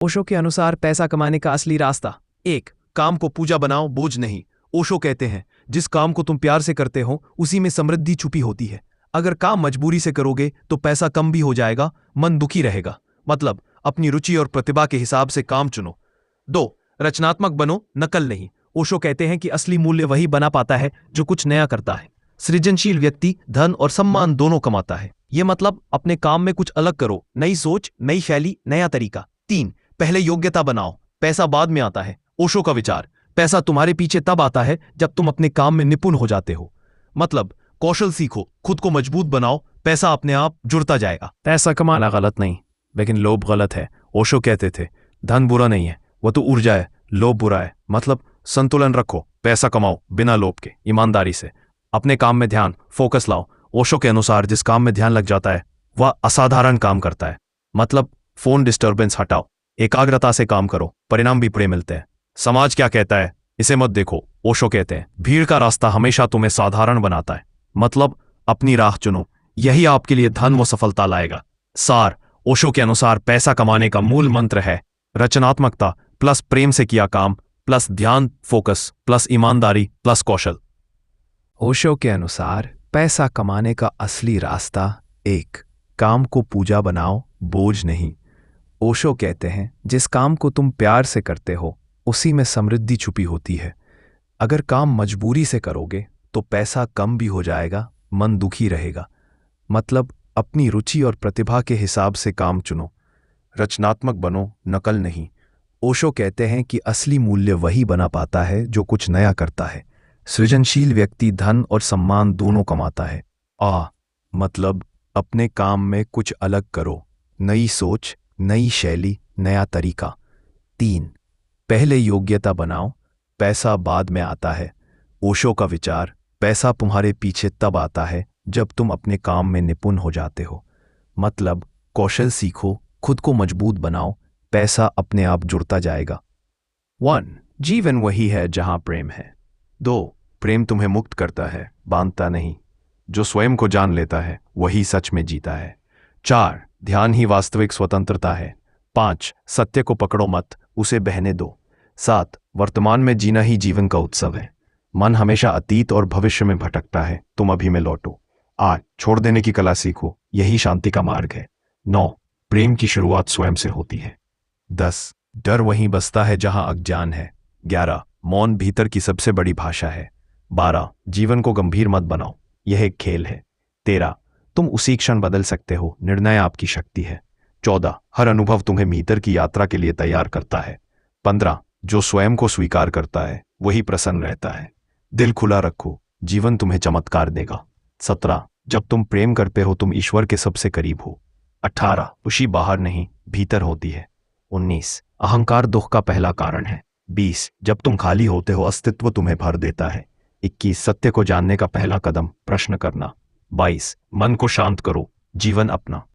ओशो के अनुसार पैसा कमाने का असली रास्ता। एक, काम को पूजा बनाओ, बोझ नहीं। ओशो कहते हैं जिस काम को तुम प्यार से करते हो उसी में समृद्धि छुपी होती है। अगर काम मजबूरी से करोगे तो पैसा कम भी हो जाएगा, मन दुखी रहेगा। मतलब अपनी रुचि और प्रतिभा के हिसाब से काम चुनो। 2, रचनात्मक बनो, नकल नहीं। ओशो कहते हैं कि असली मूल्य वही बना पाता है जो कुछ नया करता है। सृजनशील व्यक्ति धन और सम्मान दोनों कमाता है। यह मतलब अपने काम में कुछ अलग करो, नई सोच, नई शैली, नया तरीका। 3, पहले योग्यता बनाओ, पैसा बाद में आता है। ओशो का विचार, पैसा तुम्हारे पीछे तब आता है जब तुम अपने काम में निपुण हो जाते हो। मतलब कौशल सीखो, खुद को मजबूत बनाओ, पैसा अपने आप जुड़ता जाएगा। पैसा कमाना गलत नहीं, लेकिन लोभ गलत है। ओशो कहते थे धन बुरा नहीं है, वह तो ऊर्जा है, लोभ बुरा है। मतलब संतुलन रखो, पैसा कमाओ बिना लोभ के, ईमानदारी से। अपने काम में ध्यान, फोकस लाओ। ओशो के अनुसार जिस काम में ध्यान लग जाता है वह असाधारण काम करता है। मतलब फोन डिस्टर्बेंस हटाओ, एकाग्रता से काम करो, परिणाम भी बड़े मिलते हैं। समाज क्या कहता है इसे मत देखो। ओशो कहते हैं भीड़ का रास्ता हमेशा तुम्हें साधारण बनाता है। मतलब अपनी राह चुनो, यही आपके लिए धन व सफलता लाएगा। सार, ओशो के अनुसार पैसा कमाने का मूल मंत्र है रचनात्मकता प्लस प्रेम से किया काम प्लस ध्यान, फोकस प्लस ईमानदारी प्लस कौशल। ओशो के अनुसार पैसा कमाने का असली रास्ता। 1, काम को पूजा बनाओ, बोझ नहीं। ओशो कहते हैं जिस काम को तुम प्यार से करते हो उसी में समृद्धि छुपी होती है। अगर काम मजबूरी से करोगे तो पैसा कम भी हो जाएगा, मन दुखी रहेगा। मतलब अपनी रुचि और प्रतिभा के हिसाब से काम चुनो, रचनात्मक बनो, नकल नहीं। ओशो कहते हैं कि असली मूल्य वही बना पाता है जो कुछ नया करता है। सृजनशील व्यक्ति धन और सम्मान दोनों कमाता है। मतलब अपने काम में कुछ अलग करो, नई सोच, नई शैली, नया तरीका। 3, पहले योग्यता बनाओ, पैसा बाद में आता है। ओशो का विचार, पैसा तुम्हारे पीछे तब आता है जब तुम अपने काम में निपुण हो जाते हो। मतलब कौशल सीखो, खुद को मजबूत बनाओ, पैसा अपने आप जुड़ता जाएगा। 1, जीवन वही है जहां प्रेम है। 2, प्रेम तुम्हें मुक्त करता है, बांधता नहीं। जो स्वयं को जान लेता है वही सच में जीता है। 4, ध्यान ही वास्तविक स्वतंत्रता है। 5, सत्य को पकड़ो मत, उसे बहने दो। 7, वर्तमान में जीना ही जीवन का उत्सव है। मन हमेशा अतीत और भविष्य में भटकता है, तुम अभी में लौटो। 8, छोड़ देने की कला सीखो, यही शांति का मार्ग है। 9, प्रेम की शुरुआत स्वयं से होती है। 10, डर वहीं बसता है जहां अज्ञान है। 11, मौन भीतर की सबसे बड़ी भाषा है। 12, जीवन को गंभीर मत बनाओ, यह एक खेल है। 13, तुम उसी क्षण बदल सकते हो, निर्णय आपकी शक्ति है। 14, हर अनुभव तुम्हें भीतर की यात्रा के लिए तैयार करता है। 15, जो स्वयं को स्वीकार करता है वही प्रसन्न रहता है। दिल खुला रखो, जीवन तुम्हें चमत्कार देगा। 17, जब तुम प्रेम करते हो तुम ईश्वर के सबसे करीब हो। 18, खुशी बाहर नहीं भीतर होती है। 19, अहंकार दुख का पहला कारण है। 20, जब तुम खाली होते हो अस्तित्व तुम्हें भर देता है। 21, सत्य को जानने का पहला कदम प्रश्न करना। 22, मन को शांत करो, जीवन अपना।